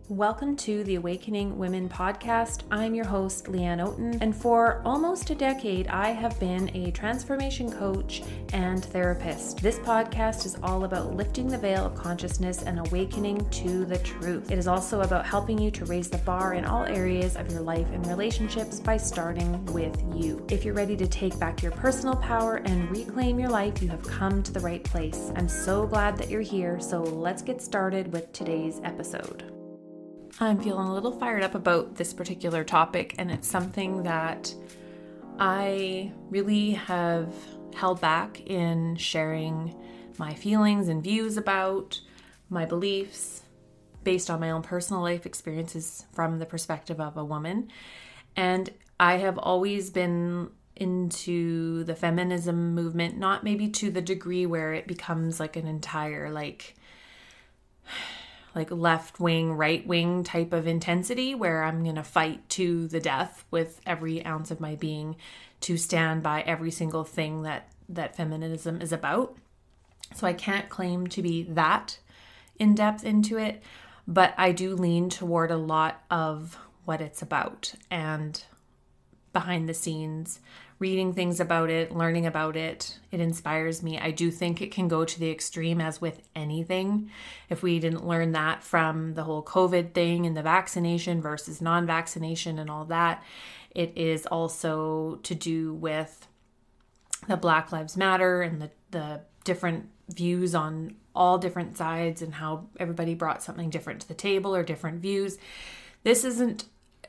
Welcome to the Awakening Women podcast. I'm your host, Leanne Oaten, and for almost a decade, I have been a transformation coach and therapist. This podcast is all about lifting the veil of consciousness and awakening to the truth. It is also about helping you to raise the bar in all areas of your life and relationships by starting with you. If you're ready to take back your personal power and reclaim your life, you have come to the right place. I'm so glad that you're here, so let's get started with today's episode. I'm feeling a little fired up about this particular topic, and it's something that I really have held back in sharing my feelings and views about, my beliefs based on my own personal life experiences from the perspective of a woman. And I have always been into the feminism movement, not maybe to the degree where it becomes like an entire like left wing, right wing type of intensity where I'm going to fight to the death with every ounce of my being to stand by every single thing that feminism is about. So I can't claim to be that in depth into it, but I do lean toward a lot of what it's about and behind the scenes, reading things about it, learning about it. It inspires me. I do think it can go to the extreme as with anything. If we didn't learn that from the whole COVID thing and the vaccination versus non-vaccination and all that, it is also to do with the Black Lives Matter and the different views on all different sides and how everybody brought something different to the table or different views. This isn't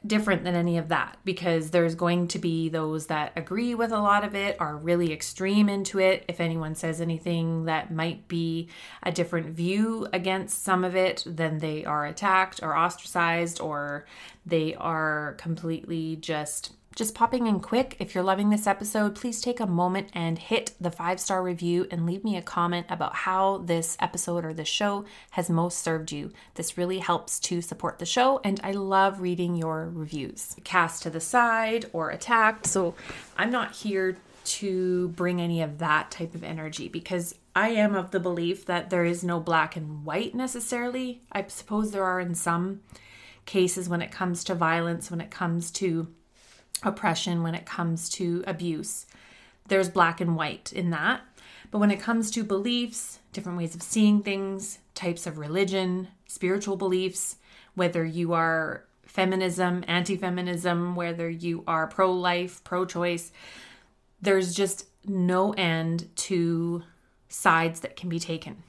different than any of that, because there's going to be those that agree with a lot of it, are really extreme into it. If anyone says anything that might be a different view against some of it, then they are attacked or ostracized, or they are completely just popping in quick. If you're loving this episode, please take a moment and hit the 5-star review and leave me a comment about how this episode or this show has most served you. This really helps to support the show, and I love reading your reviews. Cast to the side or attacked. So I'm not here to bring any of that type of energy, because I am of the belief that there is no black and white necessarily. I suppose there are in some cases when it comes to violence, when it comes to oppression, when it comes to abuse. There's black and white in that. But when it comes to beliefs, different ways of seeing things, types of religion, spiritual beliefs, whether you are feminism, anti-feminism, whether you are pro-life, pro-choice, there's just no end to sides that can be taken.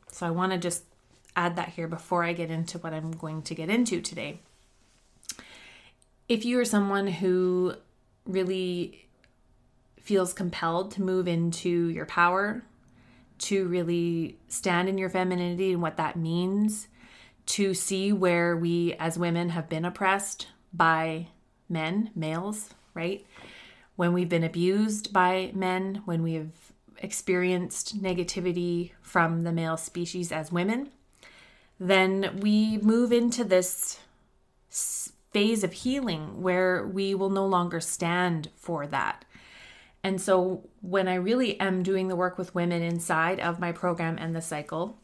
So I want to just add that here before I get into what I'm going to get into today. If you are someone who really feels compelled to move into your power, to really stand in your femininity and what that means, to see where we as women have been oppressed by men, males, right? When we've been abused by men, when we have experienced negativity from the male species as women, then we move into this phase of healing where we will no longer stand for that. And so when I really am doing the work with women inside of my program and the cycle,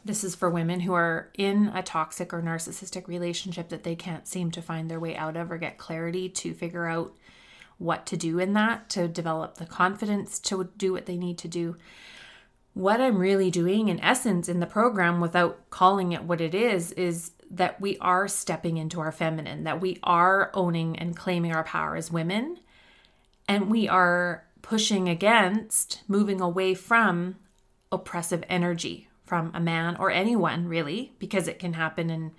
this is for women who are in a toxic or narcissistic relationship that they can't seem to find their way out of or get clarity to figure out what to do in that, to develop the confidence to do what they need to do. What I'm really doing in essence in the program, without calling it what it is that we are stepping into our feminine, that we are owning and claiming our power as women, and we are pushing against, moving away from oppressive energy from a man or anyone really, because it can happen in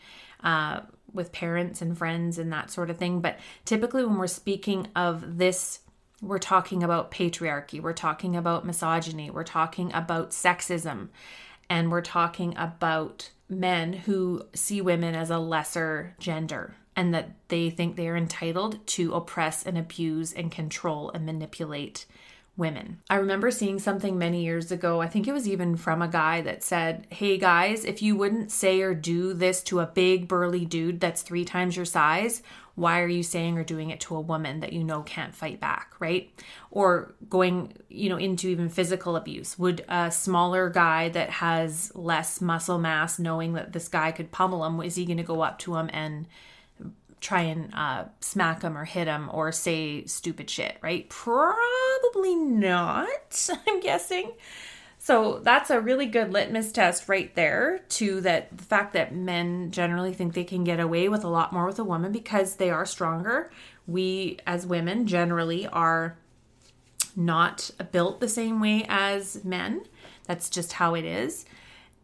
with parents and friends and that sort of thing. But typically when we're speaking of this, we're talking about patriarchy, we're talking about misogyny, we're talking about sexism, and we're talking about men who see women as a lesser gender and that they think they are entitled to oppress and abuse and control and manipulate women. I remember seeing something many years ago, I think it was even from a guy that said, hey guys, if you wouldn't say or do this to a big burly dude that's 3 times your size, Why are you saying or doing it to a woman that you know can't fight back, right? Or going, into even physical abuse. Would a smaller guy that has less muscle mass, knowing that this guy could pummel him, is he going to go up to him and try and smack him or hit him or say stupid shit, right? Probably not, I'm guessing. So that's a really good litmus test right there to the fact that men generally think they can get away with a lot more with a woman because they are stronger. We as women generally are not built the same way as men. That's just how it is.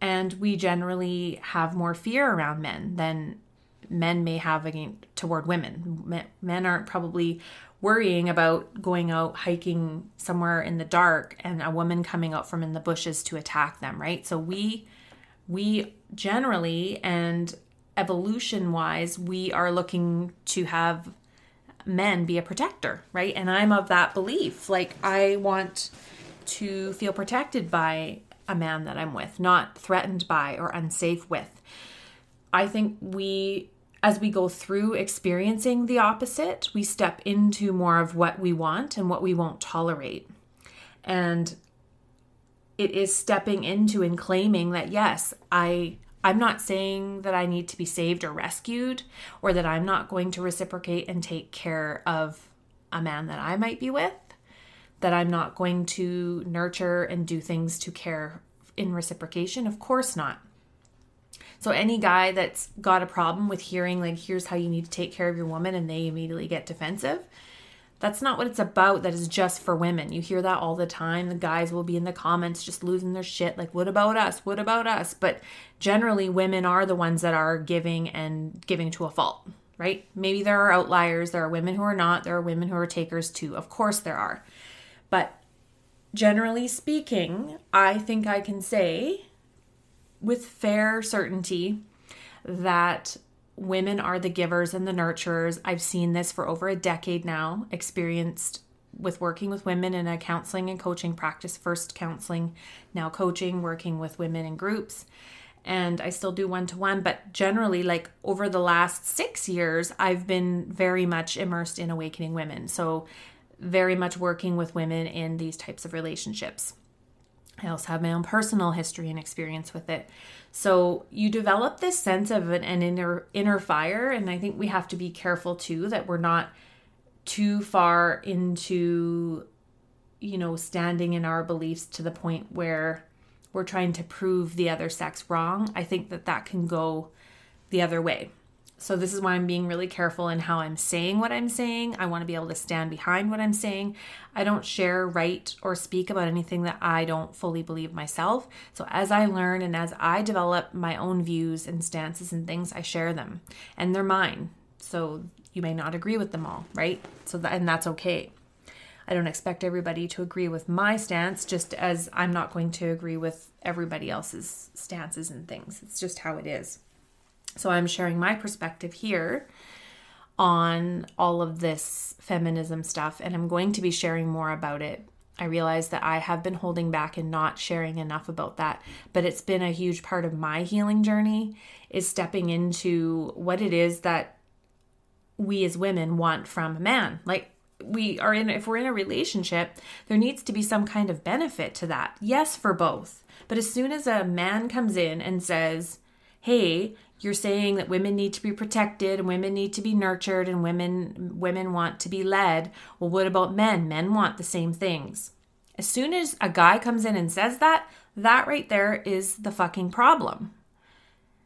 And we generally have more fear around men than men may have toward women. Men aren't probably worrying about going out hiking somewhere in the dark and a woman coming out from in the bushes to attack them, right? So we generally, and evolution wise, we are looking to have men be a protector, right? And I'm of that belief. Like, I want to feel protected by a man that I'm with, not threatened by or unsafe with. I think as we go through experiencing the opposite, we step into more of what we want and what we won't tolerate. And it is stepping into and claiming that, yes, I'm not saying that I need to be saved or rescued, or that I'm not going to reciprocate and take care of a man that I might be with, that I'm not going to nurture and do things to care in reciprocation. Of course not. So any guy that's got a problem with hearing, like, here's how you need to take care of your woman, and they immediately get defensive, that's not what it's about. That is just for women. You hear that all the time. The guys will be in the comments just losing their shit, like, what about us? What about us? But generally, women are the ones that are giving and giving to a fault, right? Maybe there are outliers. There are women who are not. There are women who are takers too. Of course there are. But generally speaking, I think I can say with fair certainty that women are the givers and the nurturers. I've seen this for over a decade now, experienced with working with women in a counseling and coaching practice, first counseling, now coaching, working with women in groups. And I still do one-to-one, but generally, like, over the last 6 years, I've been very much immersed in awakening women. So very much working with women in these types of relationships. I also have my own personal history and experience with it. So you develop this sense of an inner fire. And I think we have to be careful too, that we're not too far into, standing in our beliefs to the point where we're trying to prove the other sex wrong. I think that can go the other way. So this is why I'm being really careful in how I'm saying what I'm saying. I want to be able to stand behind what I'm saying. I don't share, write, or speak about anything that I don't fully believe myself. So as I learn and as I develop my own views and stances and things, I share them. And they're mine. So you may not agree with them all, right? And that's okay. I don't expect everybody to agree with my stance, just as I'm not going to agree with everybody else's stances and things. It's just how it is. So I'm sharing my perspective here on all of this feminism stuff, and I'm going to be sharing more about it. I realize that I have been holding back and not sharing enough about that, but it's been a huge part of my healing journey, is stepping into what it is that we as women want from a man. Like, if we're in a relationship, there needs to be some kind of benefit to that. Yes, for both. But as soon as a man comes in and says, hey, you're saying that women need to be protected and women need to be nurtured and women want to be led. Well, what about men? Men want the same things. As soon as a guy comes in and says that right there is the fucking problem,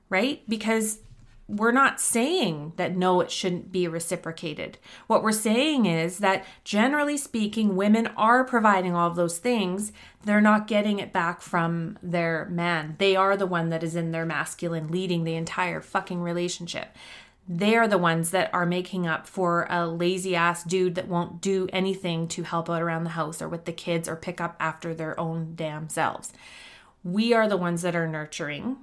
right? Because we're not saying that no, it shouldn't be reciprocated. What we're saying is that generally speaking, women are providing all of those things. They're not getting it back from their man. They are the one that is in their masculine leading the entire fucking relationship. They are the ones that are making up for a lazy ass dude that won't do anything to help out around the house or with the kids or pick up after their own damn selves. We are the ones that are nurturing.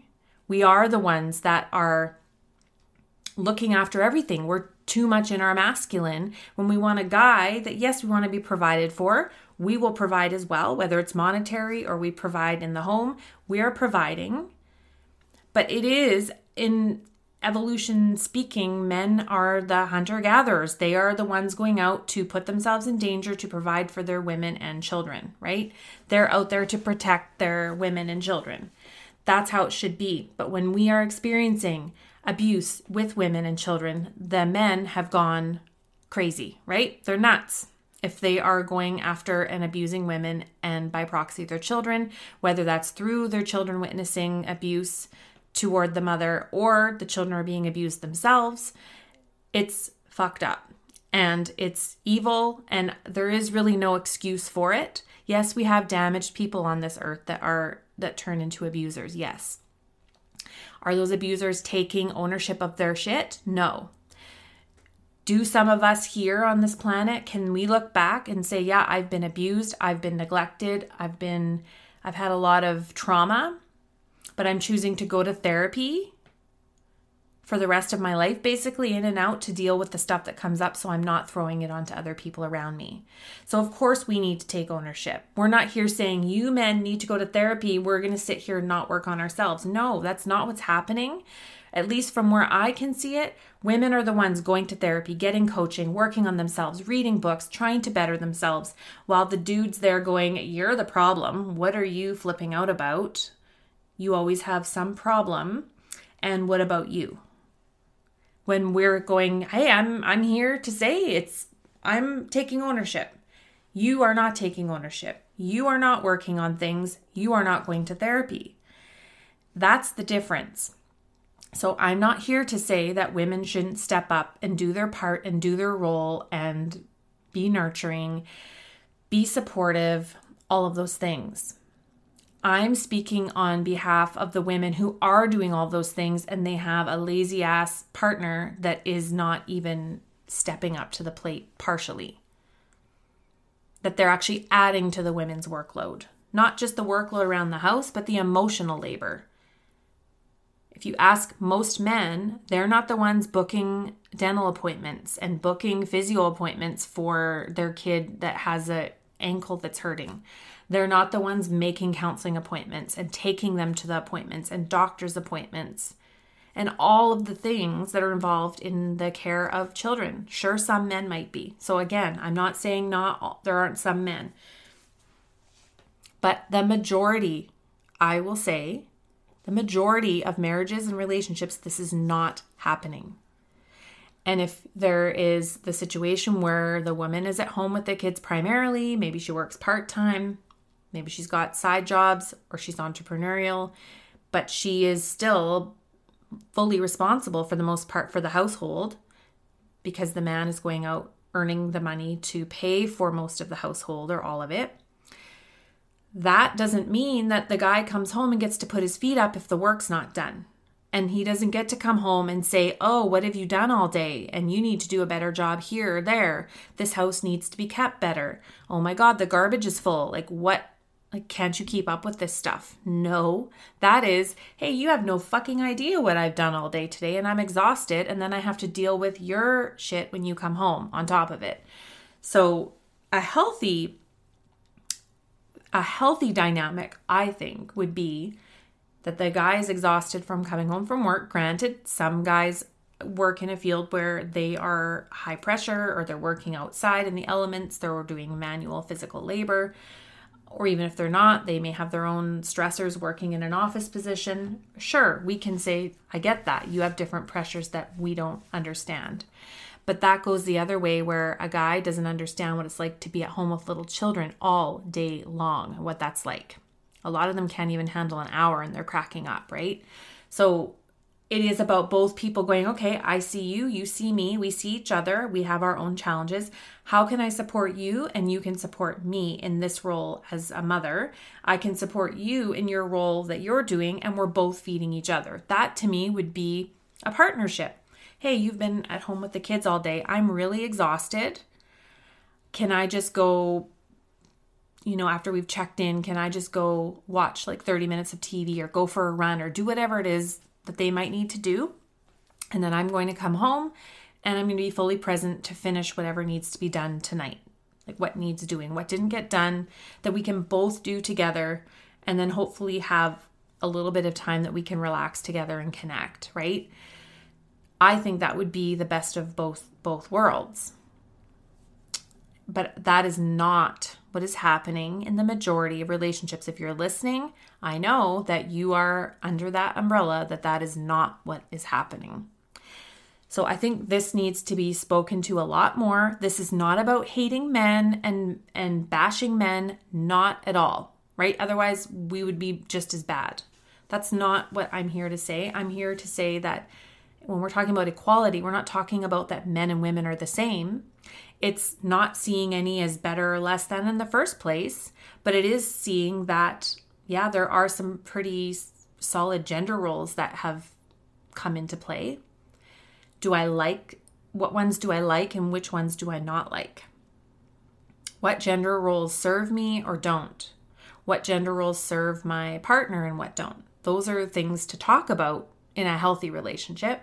We are the ones that are looking after everything. We're too much in our masculine. When we want a guy that, yes, we want to be provided for, we will provide as well, whether it's monetary or we provide in the home, we are providing. But it is evolution speaking, men are the hunter-gatherers. They are the ones going out to put themselves in danger to provide for their women and children, right? They're out there to protect their women and children. That's how it should be. But when we are experiencing abuse with women and children, the men have gone crazy, right? They're nuts. If they are going after and abusing women and by proxy their children, whether that's through their children witnessing abuse toward the mother or the children are being abused themselves, it's fucked up and it's evil, and there is really no excuse for it. Yes, we have damaged people on this earth that turn into abusers. Yes. Are those abusers taking ownership of their shit? No. Do some of us here on this planet, can we look back and say, yeah, I've been abused, I've been neglected, I've had a lot of trauma, but I'm choosing to go to therapy for the rest of my life, basically in and out, to deal with the stuff that comes up so I'm not throwing it onto other people around me. So of course we need to take ownership. We're not here saying you men need to go to therapy, we're going to sit here and not work on ourselves. No, that's not what's happening. At least from where I can see it, women are the ones going to therapy, getting coaching, working on themselves, reading books, trying to better themselves, while the dudes there going, you're the problem. What are you flipping out about? You always have some problem. And what about you? When we're going, hey, I'm here to say I'm taking ownership. You are not taking ownership. You are not working on things. You are not going to therapy. That's the difference. So I'm not here to say that women shouldn't step up and do their part and do their role and be nurturing, be supportive, all of those things. I'm speaking on behalf of the women who are doing all those things and they have a lazy ass partner that is not even stepping up to the plate partially. That they're actually adding to the women's workload. Not just the workload around the house, but the emotional labor. If you ask most men, they're not the ones booking dental appointments and booking physio appointments for their kid that has an ankle that's hurting. They're not the ones making counseling appointments and taking them to the appointments and doctor's appointments and all of the things that are involved in the care of children. Sure, some men might be. So again, I'm not saying there aren't some men. But the majority, I will say, the majority of marriages and relationships, this is not happening. And if there is the situation where the woman is at home with the kids primarily, maybe she works part-time, maybe she's got side jobs or she's entrepreneurial, but she is still fully responsible for the most part for the household because the man is going out earning the money to pay for most of the household or all of it. That doesn't mean that the guy comes home and gets to put his feet up if the work's not done. And he doesn't get to come home and say, oh, what have you done all day? And you need to do a better job here or there. This house needs to be kept better. Oh my God, the garbage is full. Can't you keep up with this stuff? No, that is, hey, you have no fucking idea what I've done all day today and I'm exhausted. And then I have to deal with your shit when you come home on top of it. So a healthy dynamic, I think, would be that the guy is exhausted from coming home from work. Granted, some guys work in a field where they are high pressure or they're working outside in the elements, they're doing manual physical labor, or even if they're not, they may have their own stressors working in an office position. Sure, we can say, I get that. You have different pressures that we don't understand. But that goes the other way where a guy doesn't understand what it's like to be at home with little children all day long, what that's like. A lot of them can't even handle an hour and they're cracking up, right? So it is about both people going, okay, I see you, you see me, we see each other, we have our own challenges. How can I support you and you can support me in this role as a mother? I can support you in your role that you're doing and we're both feeding each other. That to me would be a partnership. Hey, you've been at home with the kids all day. I'm really exhausted. Can I just go, after we've checked in, can I just go watch 30 minutes of TV or go for a run or do whatever it is that they might need to do? And then I'm going to come home and I'm going to be fully present to finish whatever needs to be done tonight. What needs doing, what didn't get done that we can both do together, and then hopefully have a little bit of time that we can relax together and connect, right? I think that would be the best of both worlds. But that is not what is happening in the majority of relationships. If you're listening, I know that you are under that umbrella, that is not what is happening. So I think this needs to be spoken to a lot more. This is not about hating men and bashing men, not at all, right? Otherwise, we would be just as bad. That's not what I'm here to say. I'm here to say that when we're talking about equality, we're not talking about that men and women are the same. It's not seeing any as better or less than in the first place, but it is seeing that, yeah, there are some pretty solid gender roles that have come into play. What ones do I like and which ones do I not like? What gender roles serve me or don't? What gender roles serve my partner and what don't? Those are things to talk about in a healthy relationship.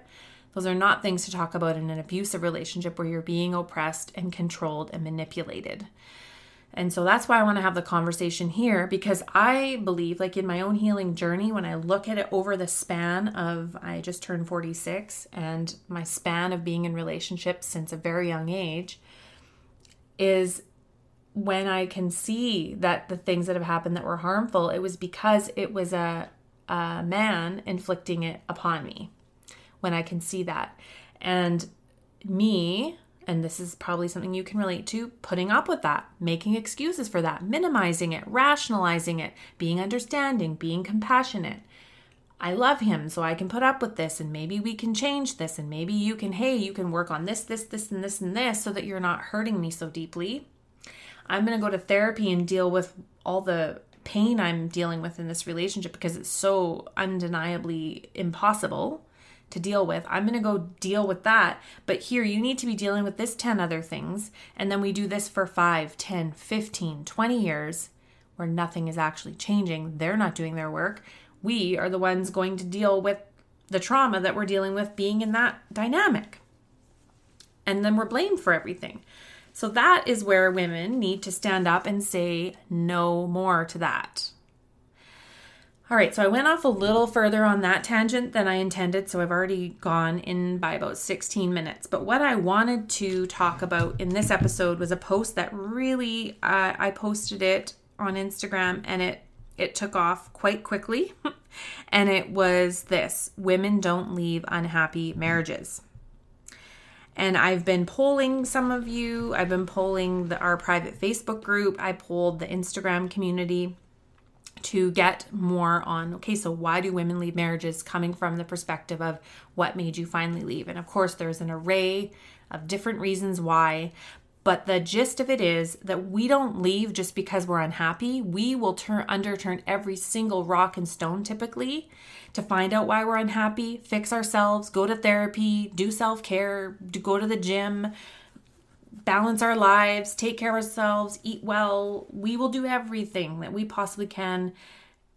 Those are not things to talk about in an abusive relationship where you're being oppressed and controlled and manipulated. And so that's why I want to have the conversation here, because I believe, like in my own healing journey, when I look at it over the span of, I just turned 46, and my span of being in relationships since a very young age, is when I can see that the things that have happened that were harmful, it was because it was a man inflicting it upon me. When I can see that. And me, and this is probably something you can relate to, putting up with that, making excuses for that, minimizing it, rationalizing it, being understanding, being compassionate. I love him, so I can put up with this, and maybe we can change this, and maybe you can work on this, and this, so that you're not hurting me so deeply. I'm going to go to therapy and deal with all the pain I'm dealing with in this relationship because it's so undeniably impossible to deal with. I'm going to go deal with that. But here, you need to be dealing with this 10 other things. And then we do this for 5, 10, 15, 20 years where nothing is actually changing. They're not doing their work. We are the ones going to deal with the trauma that we're dealing with being in that dynamic. And then we're blamed for everything. So that is where women need to stand up and say no more to that. All right, so I went off a little further on that tangent than I intended, so I've already gone in by about 16 minutes. But what I wanted to talk about in this episode was a post that really, I posted it on Instagram and it took off quite quickly. And it was this: women don't leave unhappy marriages. And I've been polling some of you. I've been polling our private Facebook group. I polled the Instagram community to get more on, okay, so why do women leave marriages, coming from the perspective of what made you finally leave? And of course, there's an array of different reasons why, but the gist of it is that we don't leave just because we're unhappy. We will underturn every single rock and stone typically to find out why we're unhappy, fix ourselves, go to therapy, do self-care, go to the gym, balance our lives, take care of ourselves, eat well. We will do everything that we possibly can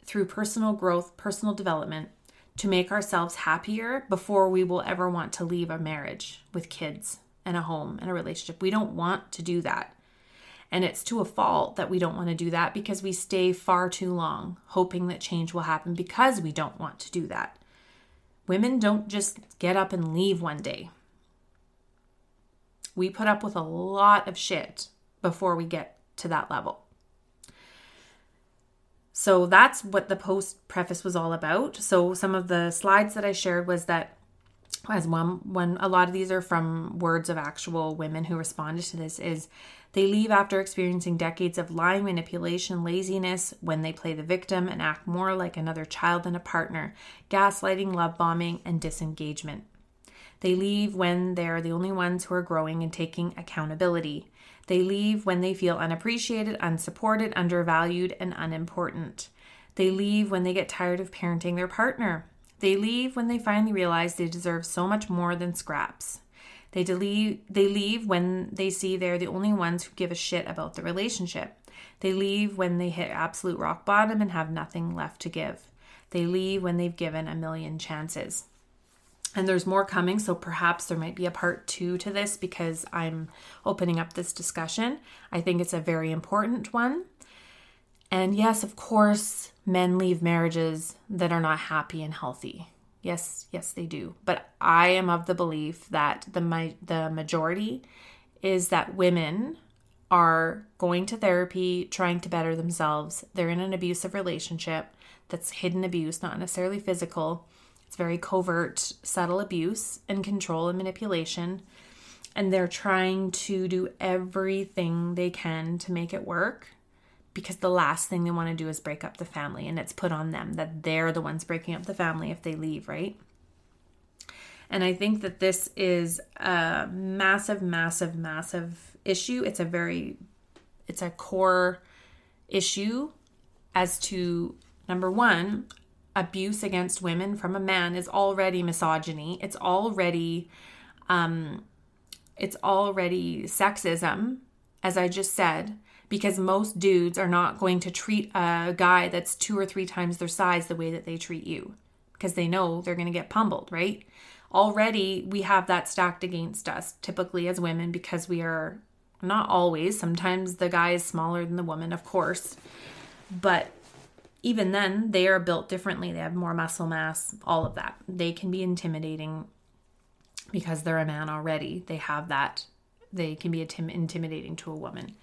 through personal growth, personal development, to make ourselves happier before we will ever want to leave a marriage with kids and a home and a relationship. We don't want to do that. And it's to a fault that we don't want to do that because we stay far too long hoping that change will happen because we don't want to do that. Women don't just get up and leave one day. We put up with a lot of shit before we get to that level. So that's what the post preface was all about. So some of the slides that I shared was that, as when a lot of these are from words of actual women who responded to this, is they leave after experiencing decades of lying, manipulation, laziness, when they play the victim and act more like another child than a partner, gaslighting, love bombing, and disengagement. They leave when they're the only ones who are growing and taking accountability. They leave when they feel unappreciated, unsupported, undervalued, and unimportant. They leave when they get tired of parenting their partner. They leave when they finally realize they deserve so much more than scraps. They leave when they see they're the only ones who give a shit about the relationship. They leave when they hit absolute rock bottom and have nothing left to give. They leave when they've given a million chances. And there's more coming, so perhaps there might be a part 2 to this because I'm opening up this discussion. I think it's a very important one. And yes, of course, men leave marriages that are not happy and healthy. Yes, they do. But I am of the belief that the majority is that women are going to therapy, trying to better themselves. They're in an abusive relationship that's hidden abuse, not necessarily physical. It's very covert, subtle abuse and control and manipulation. And they're trying to do everything they can to make it work, because the last thing they want to do is break up the family. And it's put on them that they're the ones breaking up the family if they leave, right? And I think that this is a massive, massive, massive issue. It's a core issue as to, number one, abuse against women from a man is already misogyny. It's already sexism, as I just said, because most dudes are not going to treat a guy that's 2 or 3 times their size the way that they treat you, because they know they're going to get pummeled, right? Already we have that stacked against us, typically as women, because we are not always. Sometimes the guy is smaller than the woman, of course. But even then, they are built differently. They have more muscle mass, all of that. They can be intimidating because they're a man already. They have that. They can be intimidating to a woman.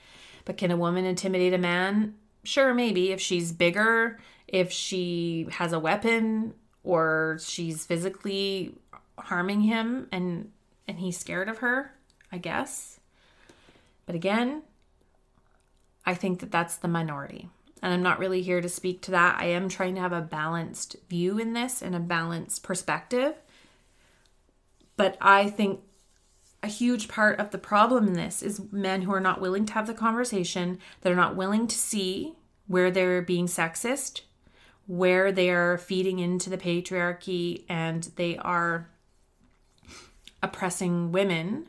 But can a woman intimidate a man? Sure, maybe. If she's bigger, if she has a weapon, or she's physically harming him and he's scared of her, I guess. But again, I think that that's the minority. And I'm not really here to speak to that. I am trying to have a balanced view in this and a balanced perspective. But I think a huge part of the problem in this is men who are not willing to have the conversation, that are not willing to see where they're being sexist, where they're feeding into the patriarchy, and they are oppressing women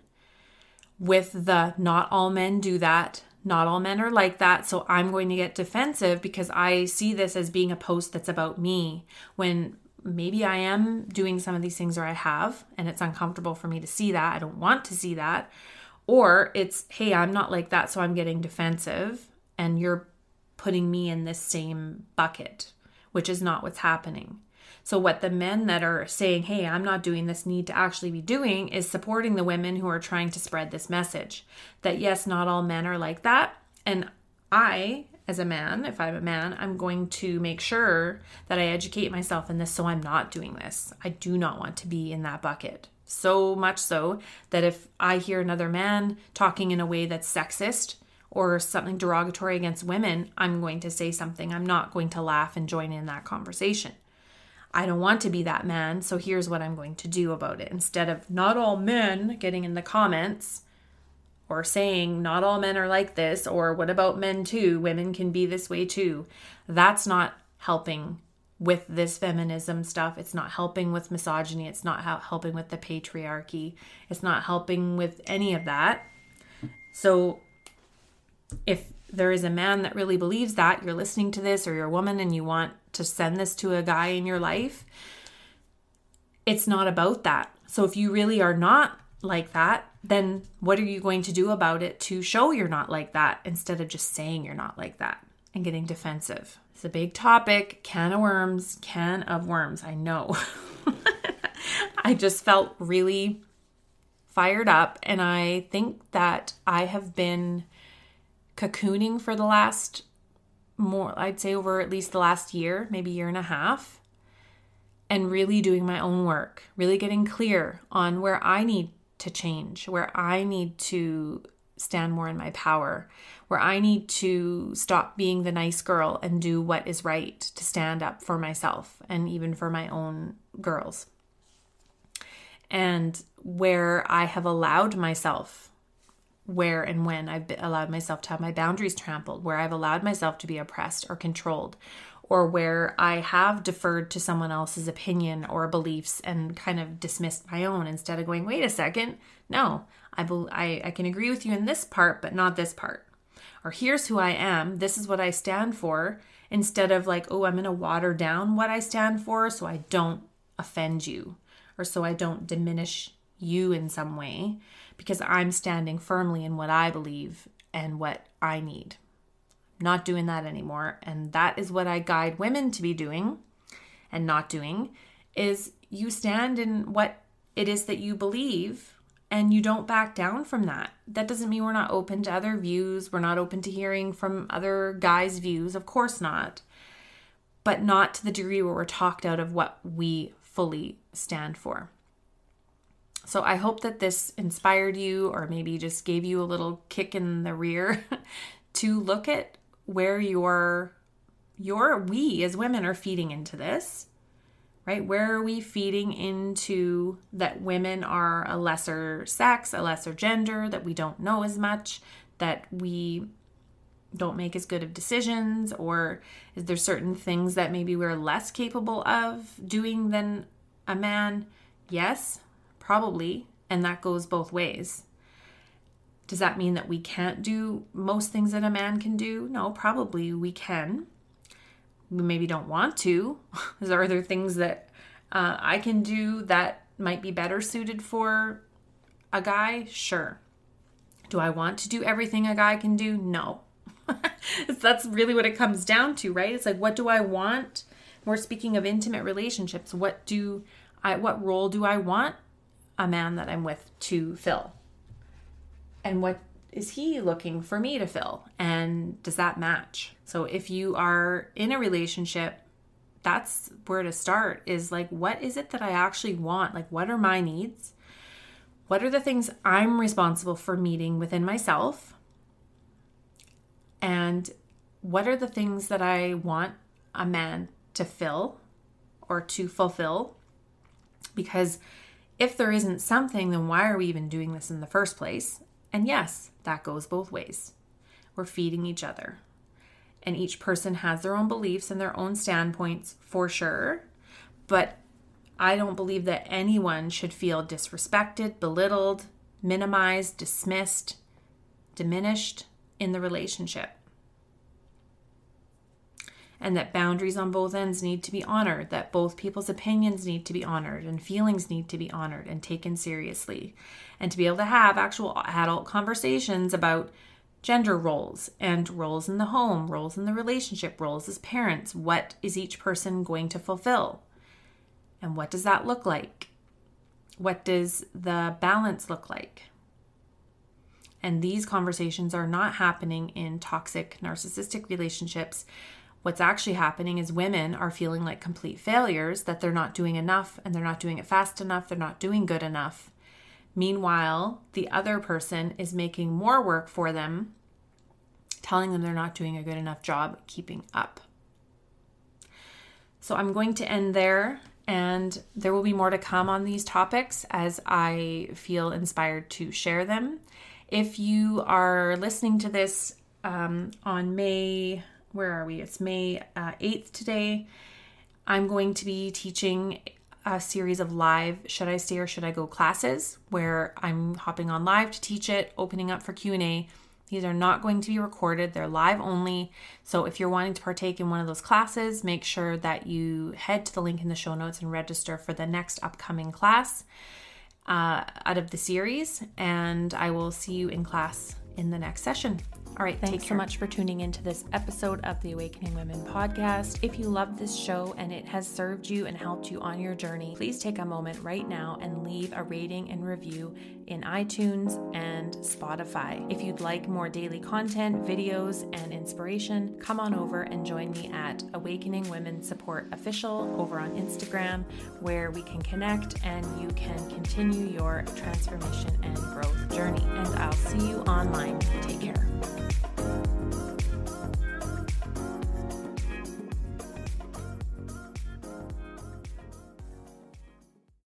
with the not all men do that, not all men are like that, so I'm going to get defensive because I see this as being a post that's about me, when maybe I am doing some of these things, or I have, and it's uncomfortable for me to see that. I don't want to see that. Or it's, hey, I'm not like that, so I'm getting defensive, and you're putting me in this same bucket, which is not what's happening. So what the men that are saying, hey, I'm not doing this, need to actually be doing is supporting the women who are trying to spread this message that, yes, not all men are like that. And I, as a man, if I'm a man, I'm going to make sure that I educate myself in this, so I'm not doing this. I do not want to be in that bucket. So much so that if I hear another man talking in a way that's sexist or something derogatory against women, I'm going to say something. I'm not going to laugh and join in that conversation. I don't want to be that man, so here's what I'm going to do about it. Instead of not all men getting in the comments or saying not all men are like this, or what about men too? Women can be this way too. That's not helping with this feminism stuff. It's not helping with misogyny. It's not helping with the patriarchy. It's not helping with any of that. So if there is a man that really believes that, you're listening to this, or you're a woman and you want to send this to a guy in your life, it's not about that. So if you really are not like that, then what are you going to do about it to show you're not like that, instead of just saying you're not like that and getting defensive? It's a big topic, can of worms, I know. I just felt really fired up, and I think that I have been cocooning for the last I'd say over at least the last year, maybe year and a half, and really doing my own work, really getting clear on where I need to change, where I need to stand more in my power, where I need to stop being the nice girl and do what is right to stand up for myself and even for my own girls. And where I have allowed myself, where and when I've allowed myself to have my boundaries trampled, where I've allowed myself to be oppressed or controlled, or where I have deferred to someone else's opinion or beliefs and kind of dismissed my own, instead of going, wait a second, no, I can agree with you in this part, but not this part. Or here's who I am, this is what I stand for, instead of like, oh, I'm going to water down what I stand for so I don't offend you, or so I don't diminish you in some way, because I'm standing firmly in what I believe and what I need. Not doing that anymore. And that is what I guide women to be doing and not doing, is you stand in what it is that you believe and you don't back down from that. That doesn't mean we're not open to other views. We're not open to hearing from other guys' views. Of course not. But not to the degree where we're talked out of what we fully stand for. So I hope that this inspired you, or maybe just gave you a little kick in the rear to look at where we as women are feeding into this, right? Where are we feeding into that women are a lesser sex, a lesser gender, that we don't know as much, that we don't make as good of decisions, or is there certain things that maybe we're less capable of doing than a man? Yes, probably. And that goes both ways. Does that mean that we can't do most things that a man can do? No, probably we can. We maybe don't want to. Are there things that I can do that might be better suited for a guy? Sure. Do I want to do everything a guy can do? No. That's really what it comes down to, right? It's like, what do I want? We're speaking of intimate relationships. What role do I want a man that I'm with to fill? And what is he looking for me to fill? And does that match? So if you are in a relationship, that's where to start, is like, what is it that I actually want? Like, what are my needs? What are the things I'm responsible for meeting within myself? And what are the things that I want a man to fill or to fulfill? Because if there isn't something, then why are we even doing this in the first place? And yes, that goes both ways. We're feeding each other. And each person has their own beliefs and their own standpoints for sure. But I don't believe that anyone should feel disrespected, belittled, minimized, dismissed, diminished in the relationship. And that boundaries on both ends need to be honored, that both people's opinions need to be honored and feelings need to be honored and taken seriously. And to be able to have actual adult conversations about gender roles and roles in the home, roles in the relationship, roles as parents. What is each person going to fulfill? And what does that look like? What does the balance look like? And these conversations are not happening in toxic, narcissistic relationships. What's actually happening is women are feeling like complete failures, that they're not doing enough and they're not doing it fast enough, they're not doing good enough. Meanwhile, the other person is making more work for them, telling them they're not doing a good enough job keeping up. So I'm going to end there, and there will be more to come on these topics as I feel inspired to share them. If you are listening to this on May, where are we? It's May 8th today. I'm going to be teaching a series of live Should I Stay or Should I Go classes, where I'm hopping on live to teach it, opening up for Q&A. These are not going to be recorded. They're live only. So if you're wanting to partake in one of those classes, make sure that you head to the link in the show notes and register for the next upcoming class out of the series. And I will see you in class in the next session. All right, thanks so much for tuning into this episode of the Awakening Women podcast. If you love this show and it has served you and helped you on your journey, please take a moment right now and leave a rating and review in iTunes and Spotify. If you'd like more daily content, videos, and inspiration, come on over and join me at Awakening Women Support Official over on Instagram, where we can connect and you can continue your transformation and growth journey. And I'll see you online. Take care.